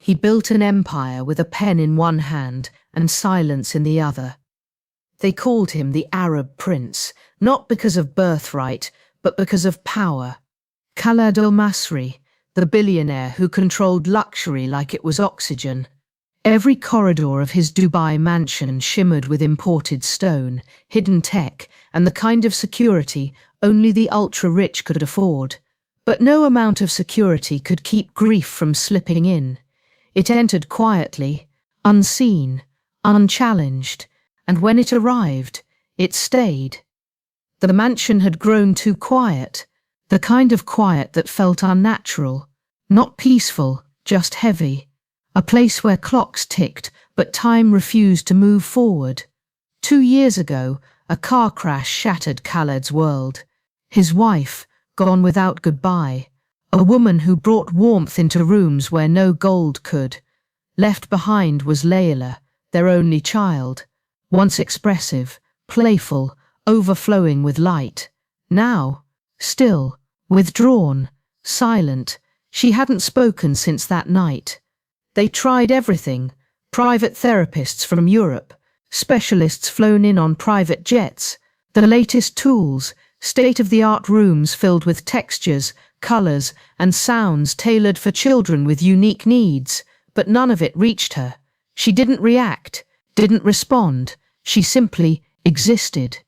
He built an empire with a pen in one hand and silence in the other. They called him the Arab Prince, not because of birthright, but because of power. Khaled al-Masri, the billionaire who controlled luxury like it was oxygen. Every corridor of his Dubai mansion shimmered with imported stone, hidden tech, and the kind of security only the ultra-rich could afford. But no amount of security could keep grief from slipping in. It entered quietly, unseen, unchallenged, and when it arrived, it stayed. The mansion had grown too quiet, the kind of quiet that felt unnatural, not peaceful, just heavy. A place where clocks ticked, but time refused to move forward. 2 years ago, a car crash shattered Khaled's world. His wife, gone without goodbye. A woman who brought warmth into rooms where no gold could. Left behind was Layla, their only child. Once expressive, playful, overflowing with light. Now, still, withdrawn, silent. She hadn't spoken since that night. They tried everything, private therapists from Europe, specialists flown in on private jets, the latest tools, state-of-the-art rooms filled with textures, colors, and sounds tailored for children with unique needs, but none of it reached her. She didn't react, didn't respond, she simply existed.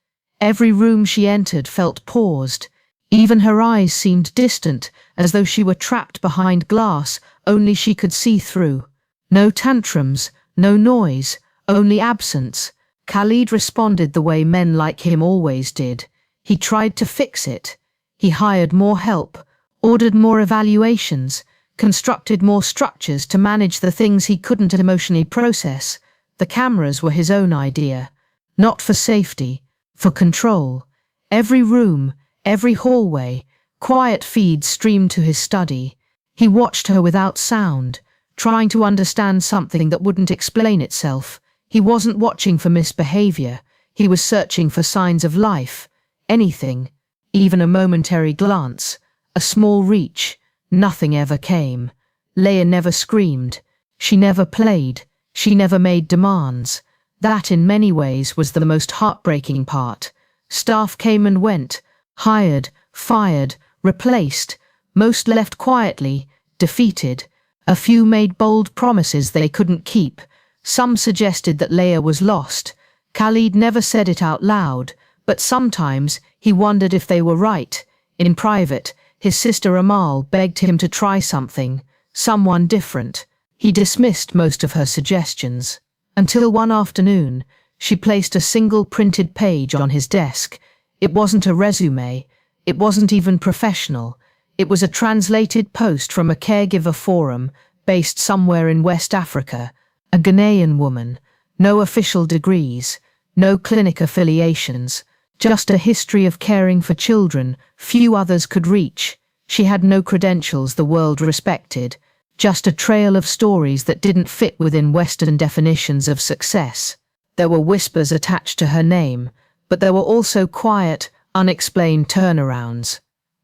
Every room she entered felt paused. Even her eyes seemed distant, as though she were trapped behind glass only she could see through. No tantrums, no noise, only absence. Khaled responded the way men like him always did. He tried to fix it. He hired more help, ordered more evaluations, constructed more structures to manage the things he couldn't emotionally process. The cameras were his own idea. Not for safety, for control. Every room, every hallway, quiet feeds streamed to his study. He watched her without sound, trying to understand something that wouldn't explain itself. He wasn't watching for misbehavior. He was searching for signs of life. Anything, even a momentary glance, a small reach. Nothing ever came. Leia never screamed. She never played. She never made demands. That, in many ways, was the most heartbreaking part. Staff came and went, hired, fired, replaced. Most left quietly, defeated. A few made bold promises they couldn't keep. Some suggested that Leia was lost. Khaled never said it out loud, but sometimes he wondered if they were right. In private, his sister Amal begged him to try something, someone different. He dismissed most of her suggestions. Until one afternoon, she placed a single printed page on his desk. It wasn't a resume. It wasn't even professional. It was a translated post from a caregiver forum based somewhere in West Africa. A Ghanaian woman. No official degrees. No clinic affiliations. Just a history of caring for children few others could reach. She had no credentials the world respected. Just a trail of stories that didn't fit within Western definitions of success. There were whispers attached to her name, but there were also quiet, unexplained turnarounds.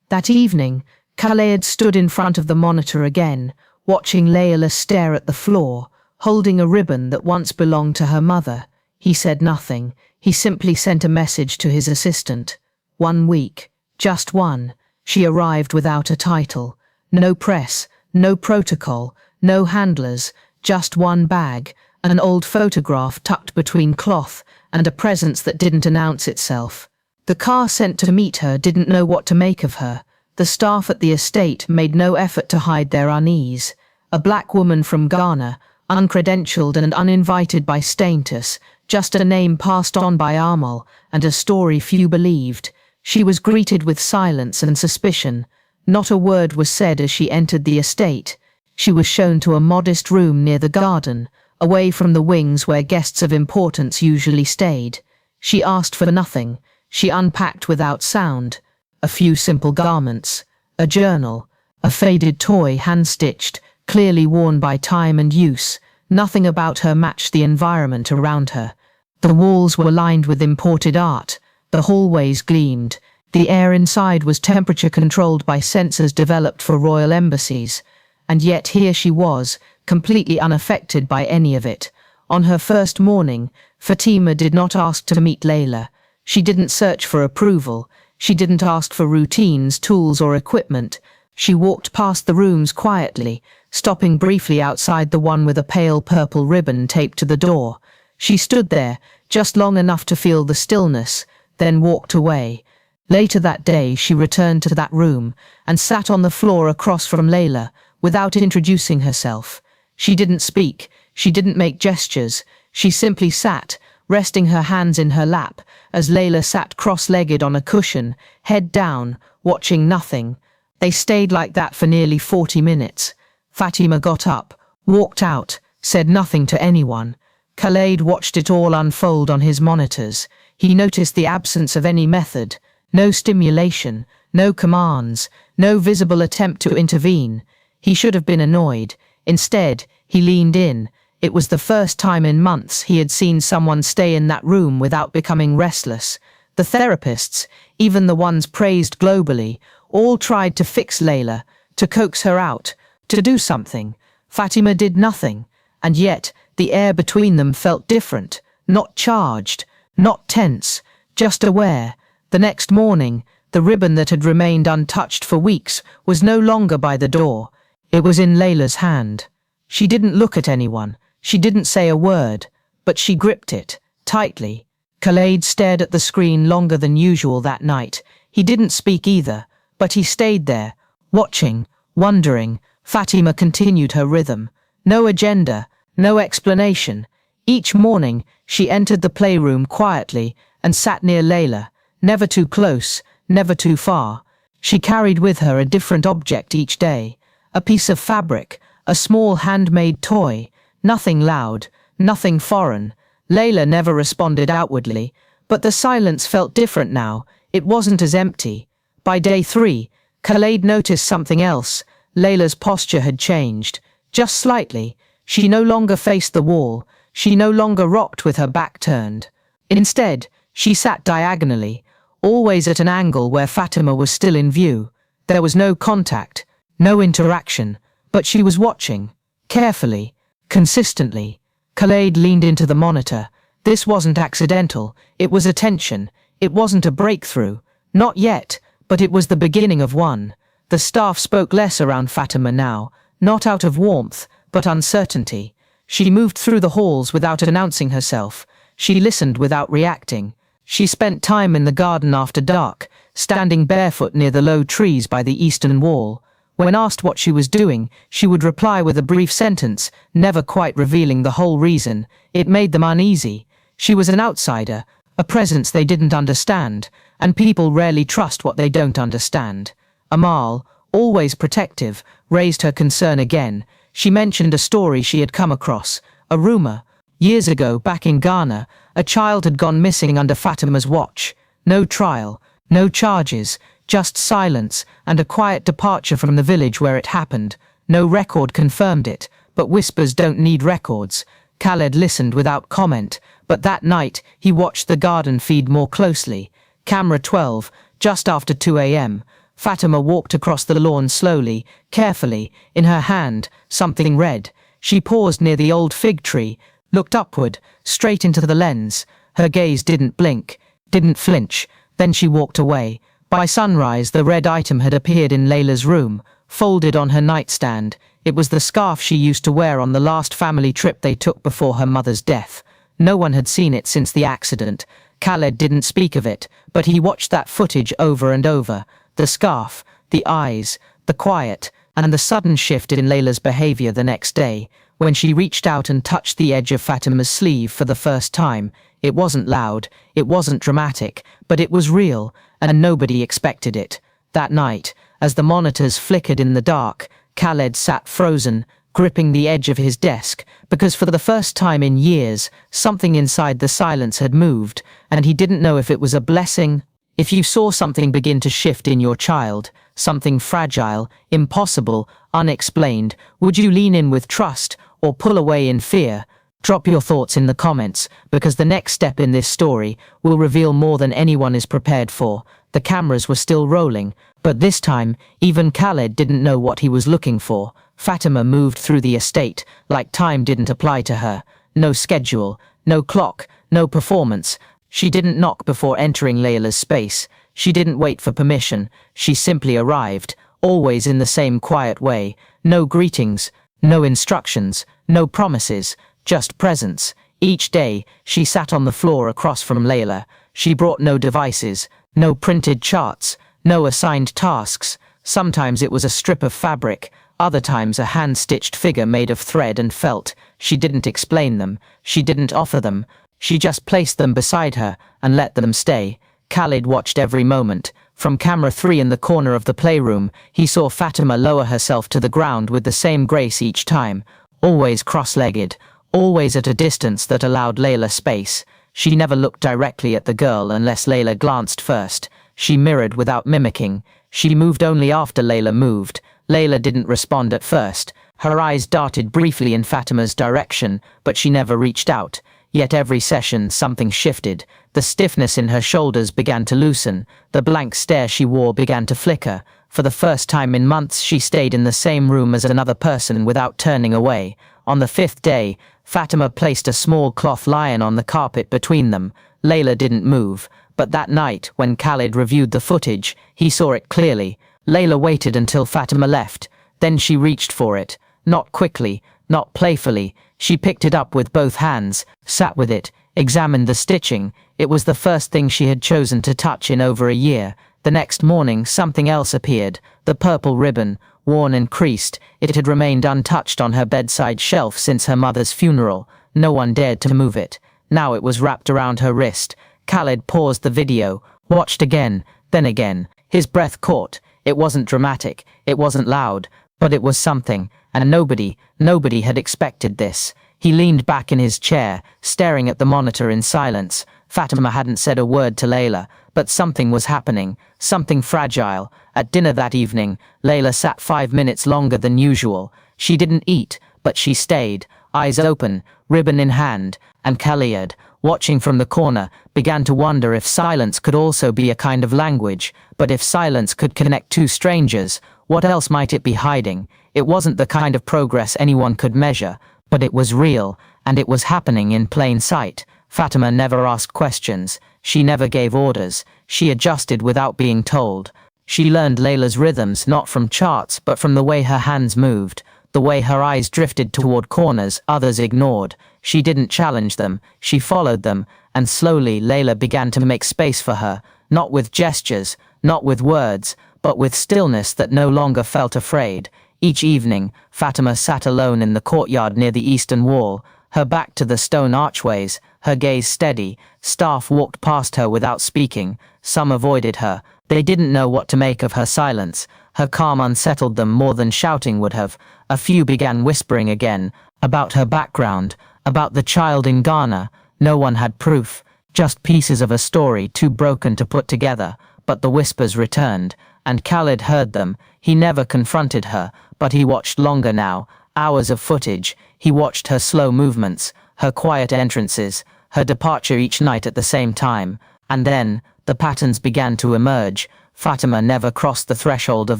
That evening, Khaled stood in front of the monitor again, watching Layla stare at the floor, holding a ribbon that once belonged to her mother. He said nothing. He simply sent a message to his assistant. 1 week. Just one. She arrived without a title. No press, no protocol, no handlers, just one bag, an old photograph tucked between cloth, and a presence that didn't announce itself. The car sent to meet her didn't know what to make of her. The staff at the estate made no effort to hide their unease. A black woman from Ghana, uncredentialed and uninvited by status, just a name passed on by Amal, and a story few believed. She was greeted with silence and suspicion. Not a word was said as she entered the estate. She was shown to a modest room near the garden, away from the wings where guests of importance usually stayed. She asked for nothing. She unpacked without sound. A few simple garments, a journal, a faded toy hand-stitched, clearly worn by time and use. Nothing about her matched the environment around her. The walls were lined with imported art. The hallways gleamed. The air inside was temperature-controlled by sensors developed for royal embassies. And yet here she was, completely unaffected by any of it. On her first morning, Fatima did not ask to meet Layla. She didn't search for approval. She didn't ask for routines, tools, or equipment. She walked past the rooms quietly, stopping briefly outside the one with a pale purple ribbon taped to the door. She stood there, just long enough to feel the stillness, then walked away. Later that day, she returned to that room and sat on the floor across from Layla, without introducing herself. She didn't speak. She didn't make gestures. She simply sat, resting her hands in her lap, as Layla sat cross-legged on a cushion, head down, watching nothing. They stayed like that for nearly 40 minutes. Fatima got up, walked out, said nothing to anyone. Khaled watched it all unfold on his monitors. He noticed the absence of any method, no stimulation, no commands, no visible attempt to intervene. He should have been annoyed. Instead, he leaned in. It was the first time in months he had seen someone stay in that room without becoming restless. The therapists, even the ones praised globally, all tried to fix Layla, to coax her out, to do something. Fatima did nothing, and yet the air between them felt different, not charged, not tense, just aware. The next morning, the ribbon that had remained untouched for weeks was no longer by the door. It was in Layla's hand. She didn't look at anyone. She didn't say a word, but she gripped it, tightly. Khaled stared at the screen longer than usual that night. He didn't speak either, but he stayed there, watching, wondering. Fatima continued her rhythm. No agenda, no explanation. Each morning, she entered the playroom quietly and sat near Layla, never too close, never too far. She carried with her a different object each day, a piece of fabric, a small handmade toy, nothing loud, nothing foreign. Layla never responded outwardly, but the silence felt different now. It wasn't as empty. By day 3, Khaled noticed something else. Layla's posture had changed, just slightly. She no longer faced the wall. She no longer rocked with her back turned. Instead, she sat diagonally, always at an angle where Fatima was still in view. There was no contact, no interaction, but she was watching, carefully, consistently. Khaled leaned into the monitor. This wasn't accidental. It was attention. It wasn't a breakthrough. Not yet, but it was the beginning of one. The staff spoke less around Fatima now, not out of warmth, but uncertainty. She moved through the halls without announcing herself. She listened without reacting. She spent time in the garden after dark, standing barefoot near the low trees by the eastern wall. When asked what she was doing, she would reply with a brief sentence, never quite revealing the whole reason. It made them uneasy. She was an outsider, a presence they didn't understand, and people rarely trust what they don't understand. Amal, always protective, raised her concern again. She mentioned a story she had come across, a rumor. Years ago, back in Ghana, a child had gone missing under Fatima's watch. No trial, no charges, just silence and a quiet departure from the village where it happened. No record confirmed it, but whispers don't need records. Khaled listened without comment, but that night he watched the garden feed more closely. Camera 12, just after 2 a.m. Fatima walked across the lawn slowly, carefully, in her hand, something red. She paused near the old fig tree, looked upward, straight into the lens. Her gaze didn't blink, didn't flinch. Then she walked away. By sunrise, the red item had appeared in Layla's room, folded on her nightstand. It was the scarf she used to wear on the last family trip they took before her mother's death. No one had seen it since the accident. Khaled didn't speak of it, but he watched that footage over and over. The scarf, the eyes, the quiet, and the sudden shift in Layla's behavior the next day. When she reached out and touched the edge of Fatima's sleeve for the first time, it wasn't loud, it wasn't dramatic, but it was real, and nobody expected it. That night, as the monitors flickered in the dark, Khaled sat frozen, gripping the edge of his desk, because for the first time in years, something inside the silence had moved, and he didn't know if it was a blessing. If you saw something begin to shift in your child, something fragile, impossible, unexplained, would you lean in with trust or pull away in fear? Drop your thoughts in the comments, because the next step in this story will reveal more than anyone is prepared for. The cameras were still rolling, but this time, even Khaled didn't know what he was looking for. Fatima moved through the estate like time didn't apply to her. No schedule, no clock, no performance. She didn't knock before entering Layla's space. She didn't wait for permission. She simply arrived, always in the same quiet way. No greetings, no instructions, no promises, just presence. Each day, she sat on the floor across from Layla. She brought no devices, no printed charts, no assigned tasks. Sometimes it was a strip of fabric, other times a hand-stitched figure made of thread and felt. She didn't explain them, she didn't offer them. She just placed them beside her and let them stay. Khalid watched every moment. From camera 3 in the corner of the playroom, he saw Fatima lower herself to the ground with the same grace each time, always cross-legged, always at a distance that allowed Layla space. She never looked directly at the girl unless Layla glanced first. She mirrored without mimicking. She moved only after Layla moved. Layla didn't respond at first. Her eyes darted briefly in Fatima's direction, but she never reached out. Yet every session something shifted. The stiffness in her shoulders began to loosen. The blank stare she wore began to flicker. For the first time in months she stayed in the same room as another person without turning away. On the 5th day, Fatima placed a small cloth lion on the carpet between them. Layla didn't move, but that night, when Khalid reviewed the footage, he saw it clearly. Layla waited until Fatima left. Then she reached for it. Not quickly, not playfully. She picked it up with both hands, sat with it, examined the stitching. It was the first thing she had chosen to touch in over a year. The next morning, something else appeared. The purple ribbon, worn and creased. It had remained untouched on her bedside shelf since her mother's funeral. No one dared to move it. Now it was wrapped around her wrist. Khalid paused the video, watched again, then again. His breath caught. It wasn't dramatic, it wasn't loud, but it was something, and nobody had expected this. He leaned back in his chair, staring at the monitor in silence. Fatima hadn't said a word to Layla, but something was happening, something fragile. At dinner that evening, Layla sat 5 minutes longer than usual. She didn't eat, but she stayed, eyes open, ribbon in hand, and Khalid, watching from the corner, began to wonder if silence could also be a kind of language. But if silence could connect two strangers, what else might it be hiding? It wasn't the kind of progress anyone could measure, but it was real, and it was happening in plain sight. Fatima never asked questions. She never gave orders. She adjusted without being told. She learned Layla's rhythms not from charts but from the way her hands moved, the way her eyes drifted toward corners others ignored. She didn't challenge them, she followed them, and slowly Layla began to make space for her, not with gestures, not with words, but with stillness that no longer felt afraid. Each evening, Fatima sat alone in the courtyard near the eastern wall, her back to the stone archways, her gaze steady. Staff walked past her without speaking. Some avoided her. They didn't know what to make of her silence. Her calm unsettled them more than shouting would have. A few began whispering again, about her background, about the child in Ghana. No one had proof, just pieces of a story too broken to put together. But the whispers returned, and Khalid heard them. He never confronted her, but he watched longer now. Hours of footage. He watched her slow movements, her quiet entrances, her departure each night at the same time. And then, the patterns began to emerge. Fatima never crossed the threshold of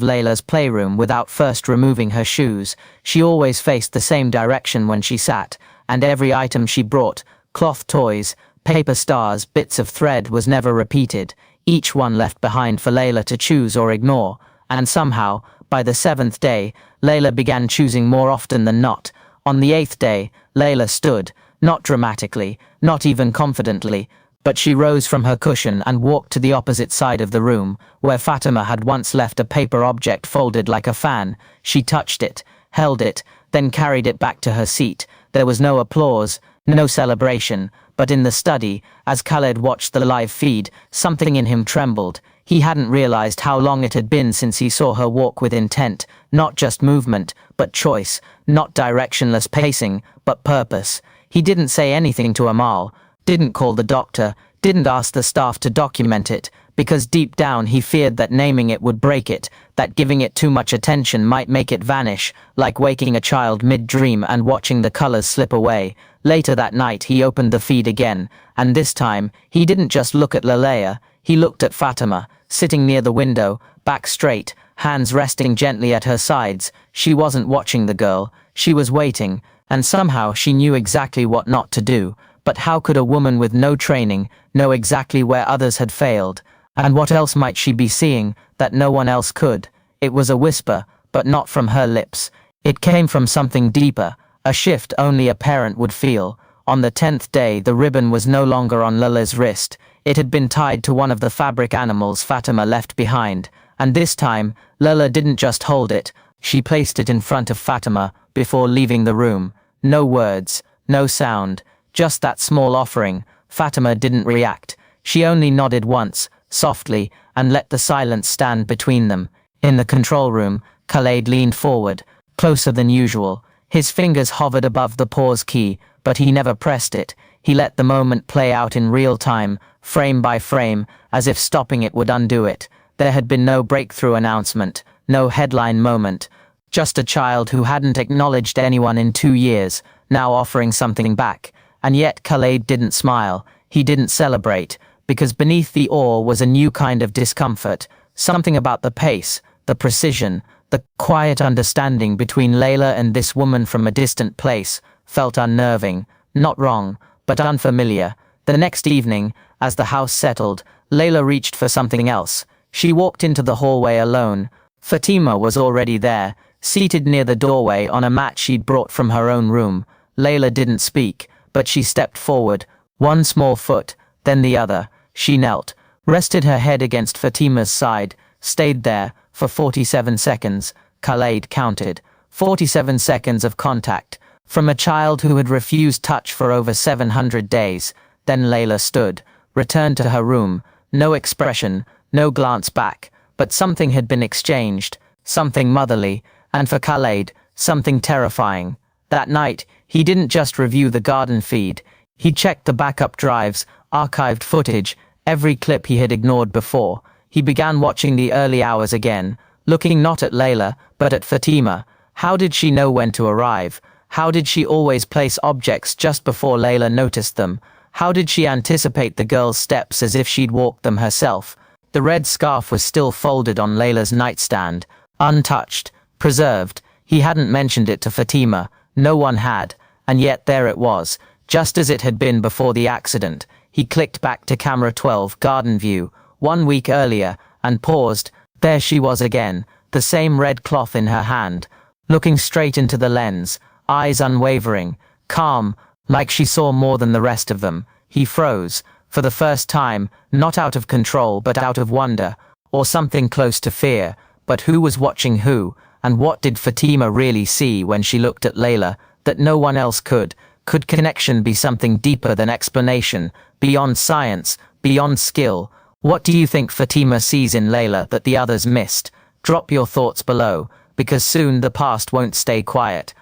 Layla's playroom without first removing her shoes. She always faced the same direction when she sat, and every item she brought, cloth toys, paper stars, bits of thread, was never repeated. Each one left behind for Layla to choose or ignore. And somehow, by the 7th day, Layla began choosing more often than not. On the 8th day, Layla stood, not dramatically, not even confidently, but she rose from her cushion and walked to the opposite side of the room, where Fatima had once left a paper object folded like a fan. She touched it, held it, then carried it back to her seat. There was no applause, no celebration, but in the study, as Khalid watched the live feed, something in him trembled. He hadn't realized how long it had been since he saw her walk with intent, not just movement, but choice, not directionless pacing, but purpose. He didn't say anything to Amal, didn't call the doctor, didn't ask the staff to document it, because deep down he feared that naming it would break it, that giving it too much attention might make it vanish, like waking a child mid-dream and watching the colors slip away. Later that night he opened the feed again, and this time, he didn't just look at Lalea, he looked at Fatima, sitting near the window, back straight, hands resting gently at her sides. She wasn't watching the girl, she was waiting, and somehow she knew exactly what not to do. But how could a woman with no training know exactly where others had failed? And what else might she be seeing that no one else could? It was a whisper, but not from her lips. It came from something deeper, a shift only a parent would feel. On the 10th day, the ribbon was no longer on Lala's wrist. It had been tied to one of the fabric animals Fatima left behind. And this time, Lala didn't just hold it. She placed it in front of Fatima before leaving the room. No words, no sound, just that small offering. Fatima didn't react. She only nodded once, softly, and let the silence stand between them. In the control room, Khaled leaned forward, closer than usual. His fingers hovered above the pause key, but he never pressed it. He let the moment play out in real time, frame by frame, as if stopping it would undo it. There had been no breakthrough announcement, no headline moment. Just a child who hadn't acknowledged anyone in 2 years, now offering something back. And yet Khaled didn't smile. He didn't celebrate, because beneath the awe was a new kind of discomfort. Something about the pace, the precision, the quiet understanding between Layla and this woman from a distant place felt unnerving, not wrong, but unfamiliar. The next evening, as the house settled, Layla reached for something else. She walked into the hallway alone. Fatima was already there, seated near the doorway on a mat she'd brought from her own room. Layla didn't speak, but she stepped forward, one small foot, then the other. She knelt, rested her head against Fatima's side, stayed there for 47 seconds. Khaled counted. 47 seconds of contact, from a child who had refused touch for over 700 days. Then Layla stood, returned to her room. No expression, no glance back, but something had been exchanged, something motherly, and for Khaled, something terrifying. That night, he didn't just review the garden feed. He checked the backup drives, archived footage, every clip he had ignored before. He began watching the early hours again, looking not at Layla, but at Fatima. How did she know when to arrive? How did she always place objects just before Layla noticed them? How did she anticipate the girl's steps as if she'd walked them herself? The red scarf was still folded on Layla's nightstand, untouched, preserved. He hadn't mentioned it to Fatima. No one had. And yet there it was, just as it had been before the accident. He clicked back to camera 12, garden view, 1 week earlier, and paused. There she was again, the same red cloth in her hand, looking straight into the lens, eyes unwavering, calm, like she saw more than the rest of them. He froze, for the first time, not out of control but out of wonder, or something close to fear. But who was watching who, and what did Fatima really see when she looked at Layla that no one else could? Could connection be something deeper than explanation, beyond science, beyond skill? What do you think Fatima sees in Layla that the others missed? Drop your thoughts below, because soon the past won't stay quiet.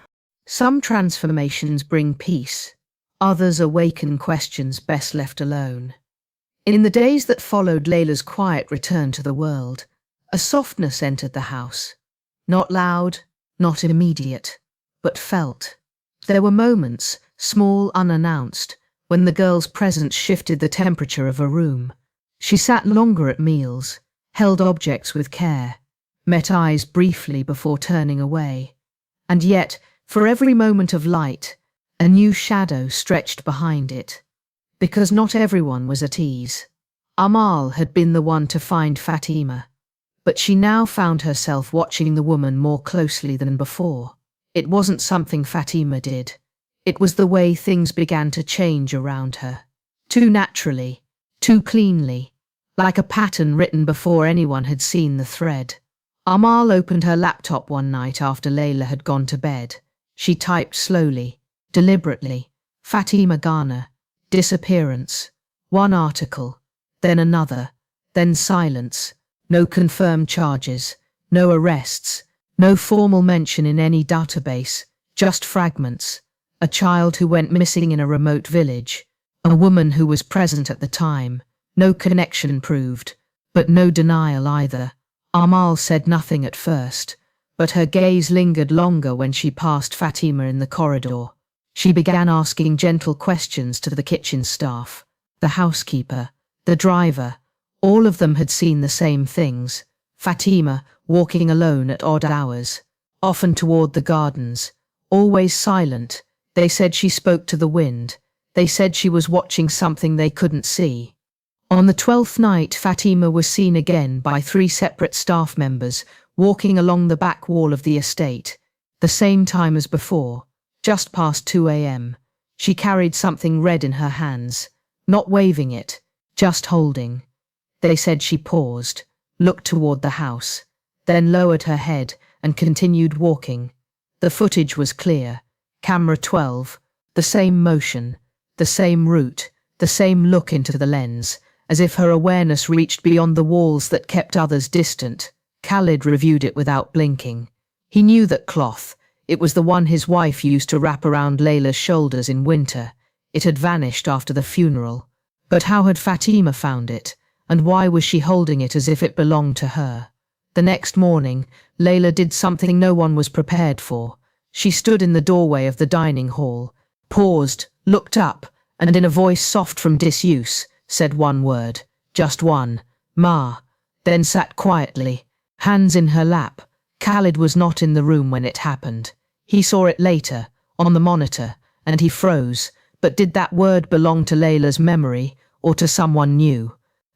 Some transformations bring peace. Others awaken questions best left alone. In the days that followed Layla's quiet return to the world, a softness entered the house. Not loud, not immediate, but felt. There were moments, small, unannounced, when the girl's presence shifted the temperature of a room. She sat longer at meals, held objects with care, met eyes briefly before turning away. And yet, for every moment of light, a new shadow stretched behind it. Because not everyone was at ease. Amal had been the one to find Fatima, but she now found herself watching the woman more closely than before. It wasn't something Fatima did. It was the way things began to change around her. Too naturally, too cleanly, like a pattern written before anyone had seen the thread. Amal opened her laptop one night after Layla had gone to bed. She typed slowly, deliberately, Fatima Ghana, disappearance. One article, then another, then silence. No confirmed charges, no arrests, no formal mention in any database, just fragments. A child who went missing in a remote village, a woman who was present at the time. No connection proved, but no denial either. Amal said nothing at first, but her gaze lingered longer when she passed Fatima in the corridor. She began asking gentle questions to the kitchen staff, the housekeeper, the driver. All of them had seen the same things. Fatima, walking alone at odd hours, often toward the gardens, always silent. They said she spoke to the wind. They said she was watching something they couldn't see. On the 12th night, Fatima was seen again by 3 separate staff members, walking along the back wall of the estate, the same time as before, just past 2 a.m. She carried something red in her hands, not waving it, just holding. They said she paused, looked toward the house, then lowered her head and continued walking. The footage was clear. Camera 12, the same motion, the same route, the same look into the lens, as if her awareness reached beyond the walls that kept others distant. Khalid reviewed it without blinking. He knew that cloth. It was the one his wife used to wrap around Layla's shoulders in winter. It had vanished after the funeral. But how had Fatima found it? And why was she holding it as if it belonged to her? The next morning, Layla did something no one was prepared for. She stood in the doorway of the dining hall, paused, looked up, and in a voice soft from disuse, said one word, just one, "Ma," then sat quietly, hands in her lap. Khalid was not in the room when it happened. He saw it later, on the monitor, and he froze. But did that word belong to Layla's memory, or to someone new?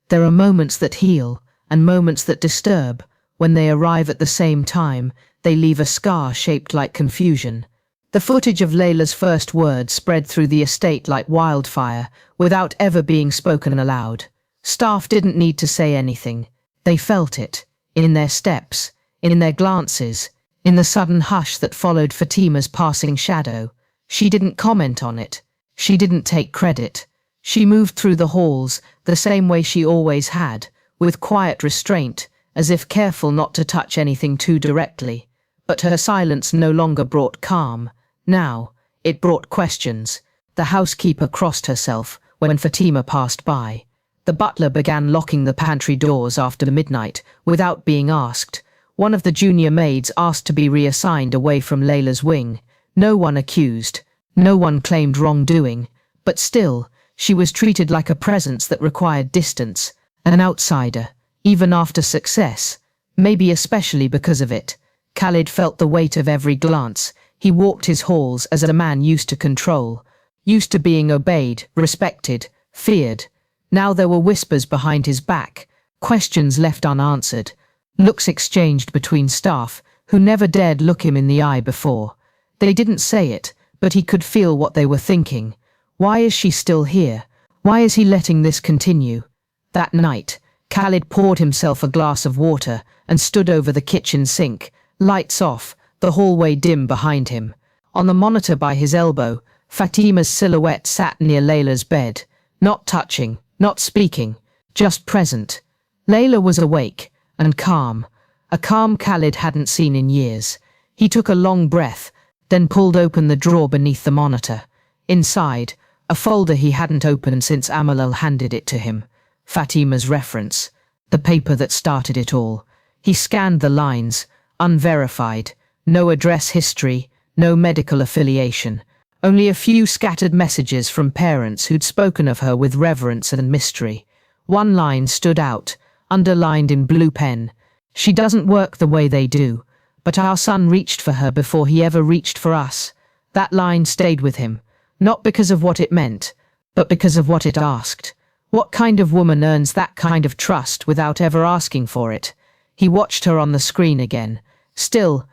There are moments that heal, and moments that disturb. When they arrive at the same time, they leave a scar shaped like confusion. The footage of Layla's first words spread through the estate like wildfire, without ever being spoken aloud. Staff didn't need to say anything. They felt it, in their steps, in their glances, in the sudden hush that followed Fatima's passing shadow. She didn't comment on it. She didn't take credit. She moved through the halls, the same way she always had, with quiet restraint, as if careful not to touch anything too directly. But her silence no longer brought calm. Now, it brought questions. The housekeeper crossed herself when Fatima passed by. The butler began locking the pantry doors after midnight, without being asked. One of the junior maids asked to be reassigned away from Layla's wing. No one accused. No one claimed wrongdoing. But still, she was treated like a presence that required distance, an outsider, even after success, maybe especially because of it. Khalid felt the weight of every glance. He walked his halls as a man used to control, used to being obeyed, respected, feared. Now there were whispers behind his back, questions left unanswered, looks exchanged between staff who never dared look him in the eye before. They didn't say it, but he could feel what they were thinking. Why is she still here? Why is he letting this continue? That night, Khalid poured himself a glass of water and stood over the kitchen sink, lights off, the hallway dim behind him. On the monitor by his elbow, Fatima's silhouette sat near Layla's bed, not touching, not speaking, just present. Layla was awake and calm, a calm Khalid hadn't seen in years. He took a long breath, then pulled open the drawer beneath the monitor. Inside, a folder he hadn't opened since Amalal handed it to him. Fatima's reference, the paper that started it all. He scanned the lines, unverified, no address history, no medical affiliation. Only a few scattered messages from parents who'd spoken of her with reverence and mystery. One line stood out, underlined in blue pen. "She doesn't work the way they do, but our son reached for her before he ever reached for us." That line stayed with him, not because of what it meant, but because of what it asked. What kind of woman earns that kind of trust without ever asking for it? He watched her on the screen again, still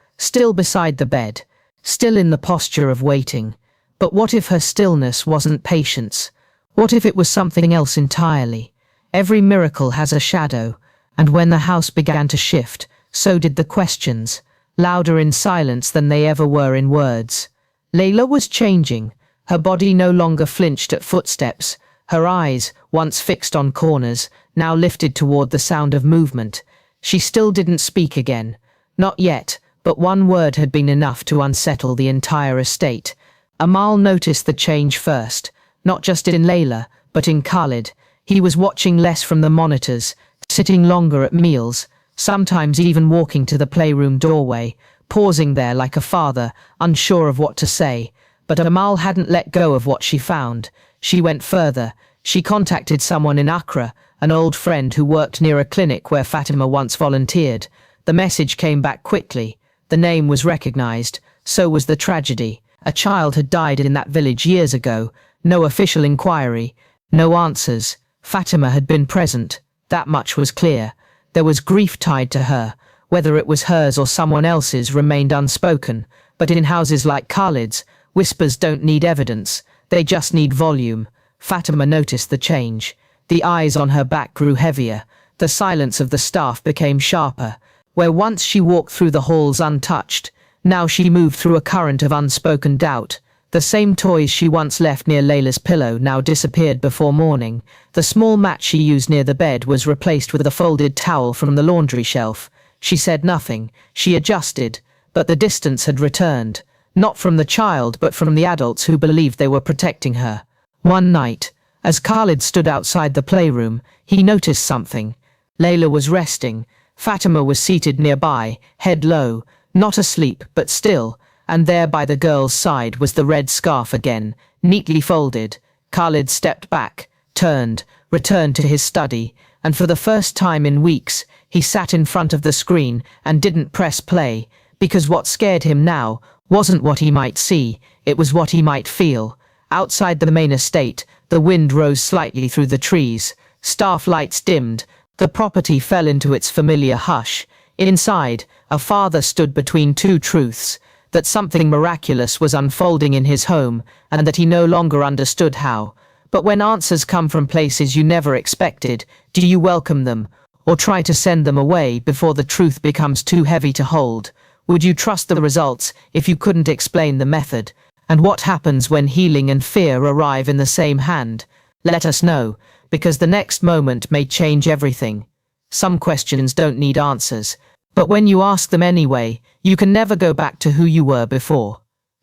beside the bed, still in the posture of waiting. But what if her stillness wasn't patience? What if it was something else entirely? Every miracle has a shadow, and when the house began to shift, so did the questions, louder in silence than they ever were in words. Layla was changing. Her body no longer flinched at footsteps. Her eyes, once fixed on corners, now lifted toward the sound of movement. She still didn't speak again. Not yet, but one word had been enough to unsettle the entire estate. Amal noticed the change first, not just in Layla, but in Khalid. He was watching less from the monitors, sitting longer at meals, sometimes even walking to the playroom doorway, pausing there like a father, unsure of what to say. But Amal hadn't let go of what she found. She went further. She contacted someone in Accra, an old friend who worked near a clinic where Fatima once volunteered. The message came back quickly. The name was recognized, so was the tragedy. A child had died in that village years ago. No official inquiry, no answers. Fatima had been present. That much was clear. There was grief tied to her. Whether it was hers or someone else's remained unspoken. But in houses like Khalid's, whispers don't need evidence. They just need volume. Fatima noticed the change. The eyes on her back grew heavier. The silence of the staff became sharper. Where once she walked through the halls untouched, now she moved through a current of unspoken doubt. The same toys she once left near Layla's pillow now disappeared before morning. The small mat she used near the bed was replaced with a folded towel from the laundry shelf. She said nothing. She adjusted, but the distance had returned. Not from the child, but from the adults who believed they were protecting her. One night, as Khalid stood outside the playroom, he noticed something. Layla was resting. Fatima was seated nearby, head low, not asleep, but still, and there by the girl's side was the red scarf again, neatly folded. Khalid stepped back, turned, returned to his study, and for the first time in weeks, he sat in front of the screen and didn't press play, because what scared him now wasn't what he might see, it was what he might feel. Outside the main estate, the wind rose slightly through the trees. Staff lights dimmed. The property fell into its familiar hush. Inside, a father stood between two truths, that something miraculous was unfolding in his home, and that he no longer understood how. But when answers come from places you never expected, do you welcome them, or try to send them away before the truth becomes too heavy to hold? Would you trust the results if you couldn't explain the method? And what happens when healing and fear arrive in the same hand? Let us know, because the next moment may change everything. Some questions don't need answers, but when you ask them anyway, you can never go back to who you were before.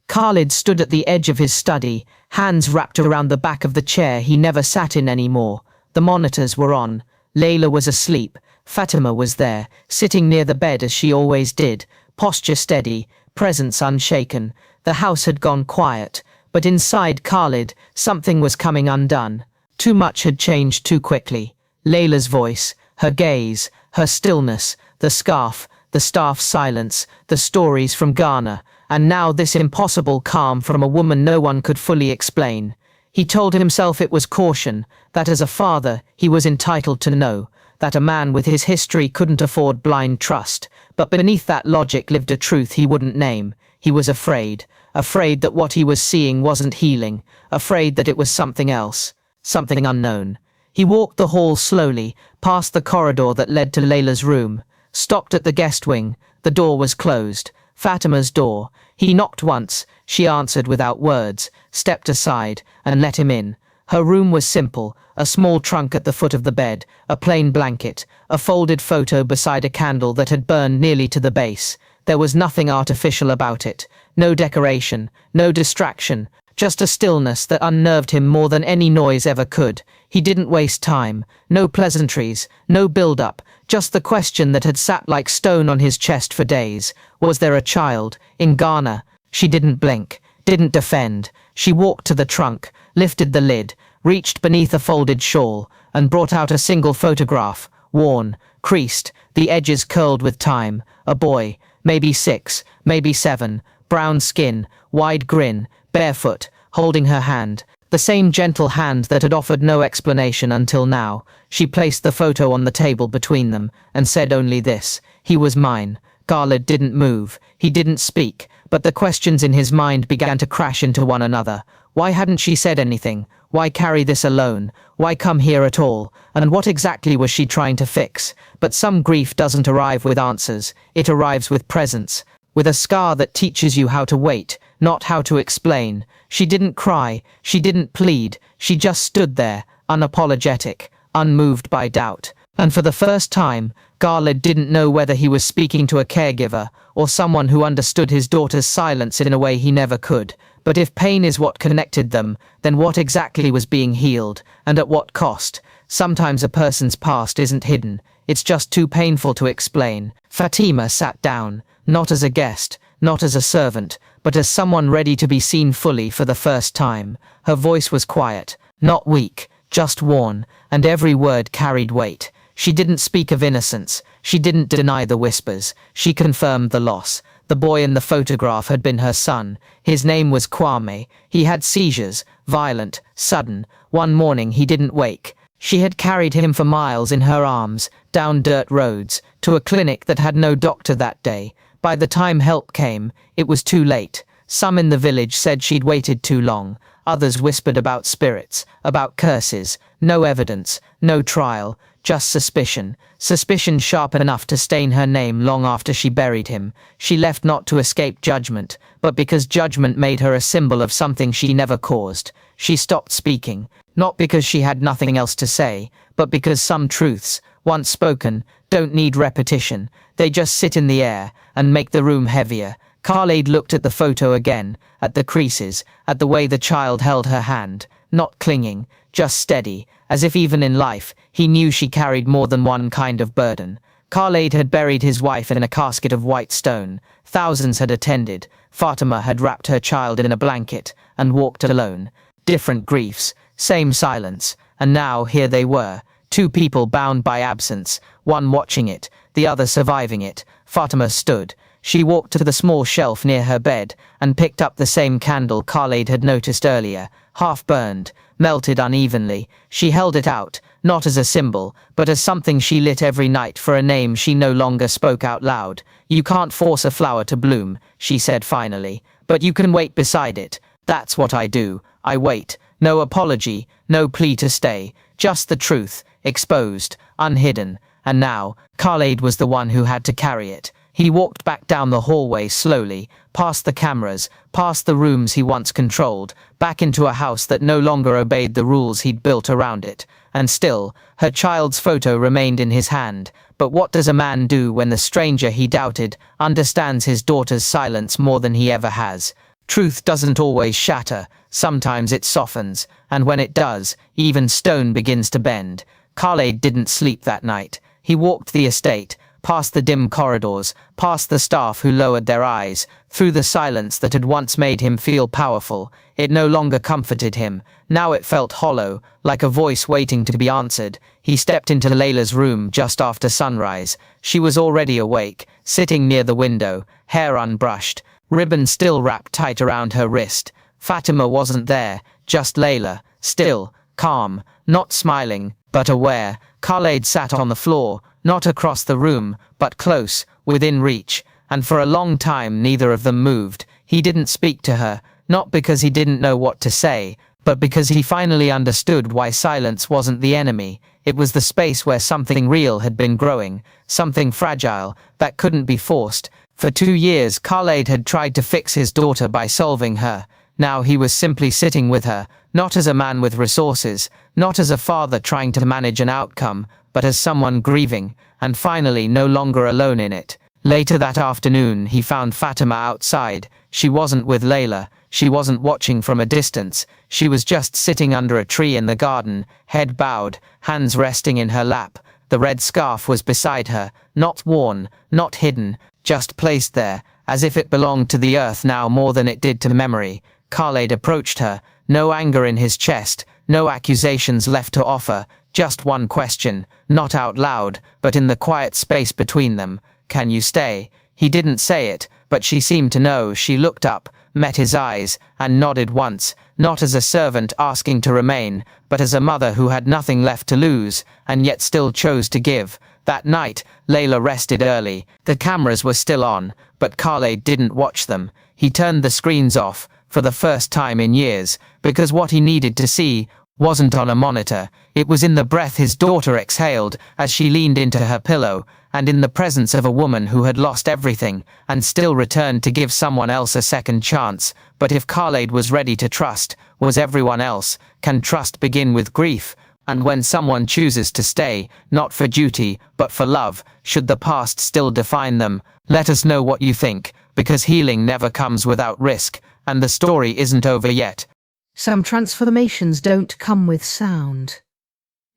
Khalid stood at the edge of his study, hands wrapped around the back of the chair he never sat in anymore. The monitors were on. Layla was asleep. Fatima was there, sitting near the bed as she always did, posture steady, presence unshaken. The house had gone quiet, but inside Khalid, something was coming undone. Too much had changed too quickly. Layla's voice, her gaze, her stillness, the scarf, the staff's silence, the stories from Ghana, and now this impossible calm from a woman no one could fully explain. He told himself it was caution, that as a father he was entitled to know, that a man with his history couldn't afford blind trust, but beneath that logic lived a truth he wouldn't name. He was afraid that what he was seeing wasn't healing, afraid that it was something else, something unknown. He walked the hall slowly, past the corridor that led to Layla's room, stopped at the guest wing. The door was closed. Fatima's door. He knocked once. She answered without words, stepped aside, and let him in. Her room was simple, a small trunk at the foot of the bed, a plain blanket, a folded photo beside a candle that had burned nearly to the base. There was nothing artificial about it. No decoration, no distraction, just a stillness that unnerved him more than any noise ever could. He didn't waste time. No pleasantries, no build-up, just the question that had sat like stone on his chest for days. Was there a child in Ghana? She didn't blink, didn't defend. She walked to the trunk, lifted the lid, reached beneath a folded shawl, and brought out a single photograph, worn, creased, the edges curled with time. A boy, maybe 6, maybe 7, brown skin, wide grin, barefoot, holding her hand. The same gentle hand that had offered no explanation until now. She placed the photo on the table between them, and said only this: "He was mine." Khalid didn't move. He didn't speak, but the questions in his mind began to crash into one another. Why hadn't she said anything? Why carry this alone? Why come here at all? And what exactly was she trying to fix? But some grief doesn't arrive with answers. It arrives with presence, with a scar that teaches you how to wait, not how to explain. She didn't cry, she didn't plead, she just stood there, unapologetic, unmoved by doubt. And for the first time, Khalid didn't know whether he was speaking to a caregiver, or someone who understood his daughter's silence in a way he never could. But if pain is what connected them, then what exactly was being healed, and at what cost? Sometimes a person's past isn't hidden, it's just too painful to explain. Fatima sat down, not as a guest, not as a servant, but as someone ready to be seen fully for the first time. Her voice was quiet, not weak, just worn, and every word carried weight. She didn't speak of innocence. She didn't deny the whispers. She confirmed the loss. The boy in the photograph had been her son. His name was Kwame. He had seizures, violent, sudden. One morning he didn't wake. She had carried him for miles in her arms, down dirt roads, to a clinic that had no doctor that day. By the time help came, it was too late. Some in the village said she'd waited too long. Others whispered about spirits, about curses. No evidence, no trial, just suspicion. Suspicion sharp enough to stain her name long after she buried him. She left not to escape judgment, but because judgment made her a symbol of something she never caused. She stopped speaking, not because she had nothing else to say, but because some truths, once spoken, don't need repetition. They just sit in the air and make the room heavier. Khaled looked at the photo again, at the creases, at the way the child held her hand, not clinging, just steady, as if even in life, he knew she carried more than one kind of burden. Khaled had buried his wife in a casket of white stone. Thousands had attended. Fatima had wrapped her child in a blanket and walked alone. Different griefs, same silence, and now here they were, two people bound by absence, one watching it, the other surviving it. Fatima stood. She walked to the small shelf near her bed and picked up the same candle Khaled had noticed earlier, half burned, melted unevenly. She held it out, not as a symbol, but as something she lit every night for a name she no longer spoke out loud. "You can't force a flower to bloom," she said finally, "but you can wait beside it. That's what I do. I wait. No apology, no plea to stay, just the truth, exposed, unhidden." And now, Khaled was the one who had to carry it. He walked back down the hallway slowly, past the cameras, past the rooms he once controlled, back into a house that no longer obeyed the rules he'd built around it. And still, her child's photo remained in his hand. But what does a man do when the stranger he doubted understands his daughter's silence more than he ever has? Truth doesn't always shatter, sometimes it softens, and when it does, even stone begins to bend. Khaled didn't sleep that night. He walked the estate, past the dim corridors, past the staff who lowered their eyes, through the silence that had once made him feel powerful. It no longer comforted him. Now it felt hollow, like a voice waiting to be answered. He stepped into Layla's room just after sunrise. She was already awake, sitting near the window, hair unbrushed, ribbon still wrapped tight around her wrist. Fatima wasn't there, just Layla, still, calm, not smiling, but aware. Khaled sat on the floor, not across the room, but close, within reach, and for a long time neither of them moved. He didn't speak to her, not because he didn't know what to say, but because he finally understood why silence wasn't the enemy. It was the space where something real had been growing, something fragile, that couldn't be forced. For 2 years, Khaled had tried to fix his daughter by solving her. Now he was simply sitting with her, not as a man with resources, not as a father trying to manage an outcome, but as someone grieving, and finally no longer alone in it. Later that afternoon, he found Fatima outside. She wasn't with Layla. She wasn't watching from a distance. She was just sitting under a tree in the garden, head bowed, hands resting in her lap. The red scarf was beside her, not worn, not hidden, just placed there, as if it belonged to the earth now more than it did to memory. Khaled approached her, no anger in his chest, no accusations left to offer, just one question, not out loud, but in the quiet space between them. "Can you stay?" He didn't say it, but she seemed to know. She looked up, met his eyes, and nodded once, not as a servant asking to remain, but as a mother who had nothing left to lose, and yet still chose to give. That night, Layla rested early. The cameras were still on, but Khaled didn't watch them. He turned the screens off, for the first time in years, because what he needed to see wasn't on a monitor. It was in the breath his daughter exhaled as she leaned into her pillow, and in the presence of a woman who had lost everything and still returned to give someone else a second chance. But if Khaled was ready to trust, was everyone else? Can trust begin with grief? And when someone chooses to stay, not for duty, but for love, should the past still define them? Let us know what you think, because healing never comes without risk, and the story isn't over yet. Some transformations don't come with sound.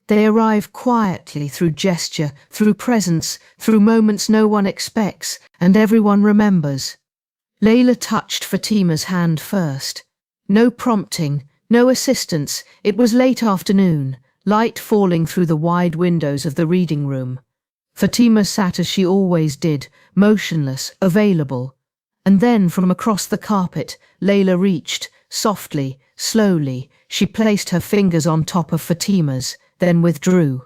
They arrive quietly through gesture, through presence, through moments no one expects, and everyone remembers. Layla touched Fatima's hand first. No prompting, no assistance. It was late afternoon, light falling through the wide windows of the reading room. Fatima sat as she always did, motionless, available. And then, from across the carpet, Layla reached, softly, slowly. She placed her fingers on top of Fatima's, then withdrew.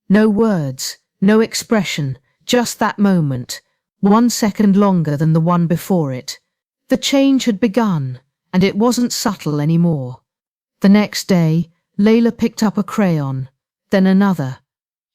No words, no expression, just that moment, 1 second longer than the one before it. The change had begun, and it wasn't subtle anymore. The next day, Layla picked up a crayon, then another.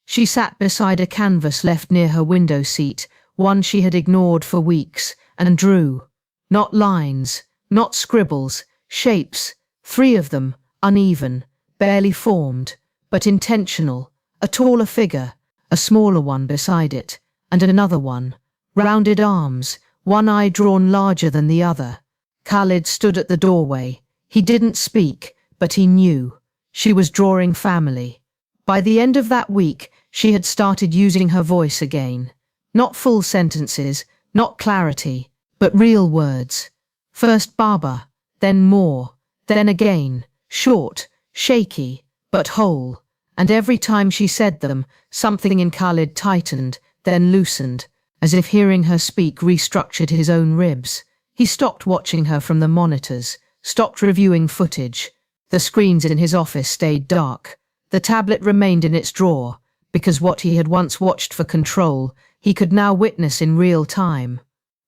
She sat beside a canvas left near her window seat, one she had ignored for weeks, and drew. Not lines, not scribbles, shapes, 3 of them, uneven, barely formed, but intentional. A taller figure, a smaller one beside it, and another one. Rounded arms, one eye drawn larger than the other. Khalid stood at the doorway. He didn't speak, but he knew. She was drawing family. By the end of that week, she had started using her voice again. Not full sentences, not clarity, but real words. First Baba, then more, then again, short, shaky, but whole. And every time she said them, something in Khalid tightened, then loosened, as if hearing her speak restructured his own ribs. He stopped watching her from the monitors, stopped reviewing footage. The screens in his office stayed dark. The tablet remained in its drawer, because what he had once watched for control, he could now witness in real time.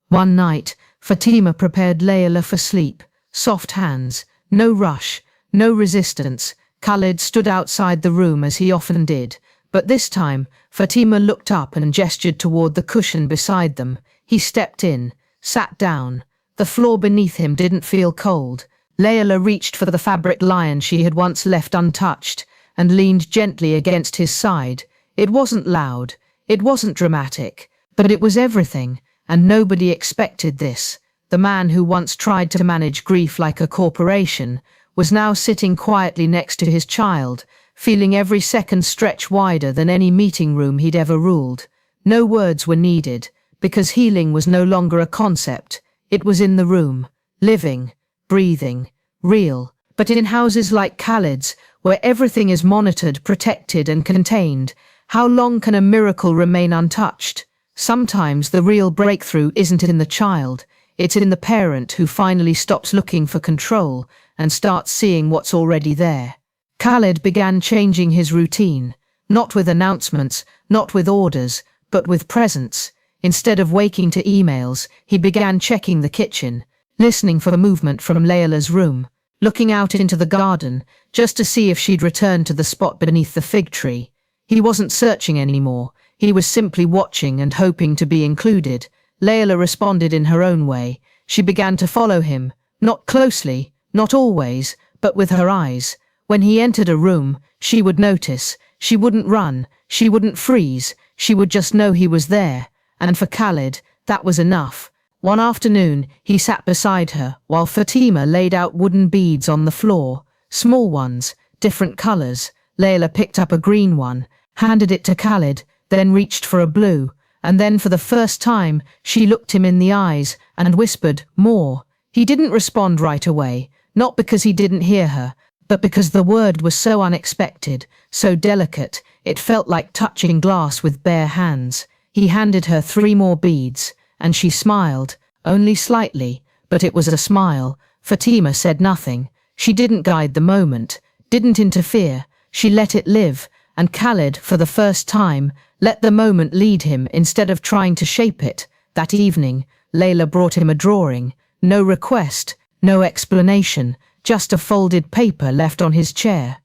One night, Fatima prepared Layla for sleep. Soft hands, no rush, no resistance. Khalid stood outside the room as he often did, but this time, Fatima looked up and gestured toward the cushion beside them. He stepped in, sat down. The floor beneath him didn't feel cold. Layla reached for the fabric lion she had once left untouched, and leaned gently against his side. It wasn't loud, it wasn't dramatic, but it was everything, and nobody expected this. The man who once tried to manage grief like a corporation was now sitting quietly next to his child, feeling every second stretch wider than any meeting room he'd ever ruled. No words were needed, because healing was no longer a concept. It was in the room, living, breathing, real. But in houses like Khalid's, where everything is monitored, protected, and contained, how long can a miracle remain untouched? Sometimes the real breakthrough isn't in the child, it's in the parent who finally stops looking for control and starts seeing what's already there. Khalid began changing his routine, not with announcements, not with orders, but with presence. Instead of waking to emails, he began checking the kitchen, listening for movement from Layla's room, looking out into the garden, just to see if she'd returned to the spot beneath the fig tree. He wasn't searching anymore, he was simply watching and hoping to be included. Layla responded in her own way. She began to follow him, not closely, not always, but with her eyes. When he entered a room, she would notice. She wouldn't run, she wouldn't freeze, she would just know he was there. And for Khalid, that was enough. One afternoon, he sat beside her, while Fatima laid out wooden beads on the floor, small ones, different colours. Layla picked up a green one, handed it to Khalid, then reached for a blue, and then for the first time, she looked him in the eyes and whispered, "More." He didn't respond right away, not because he didn't hear her, but because the word was so unexpected, so delicate, it felt like touching glass with bare hands. He handed her 3 more beads, and she smiled, only slightly, but it was a smile. Fatima said nothing. She didn't guide the moment, didn't interfere. She let it live, and Khalid, for the first time, let the moment lead him instead of trying to shape it. That evening, Layla brought him a drawing. No request, no explanation, just a folded paper left on his chair.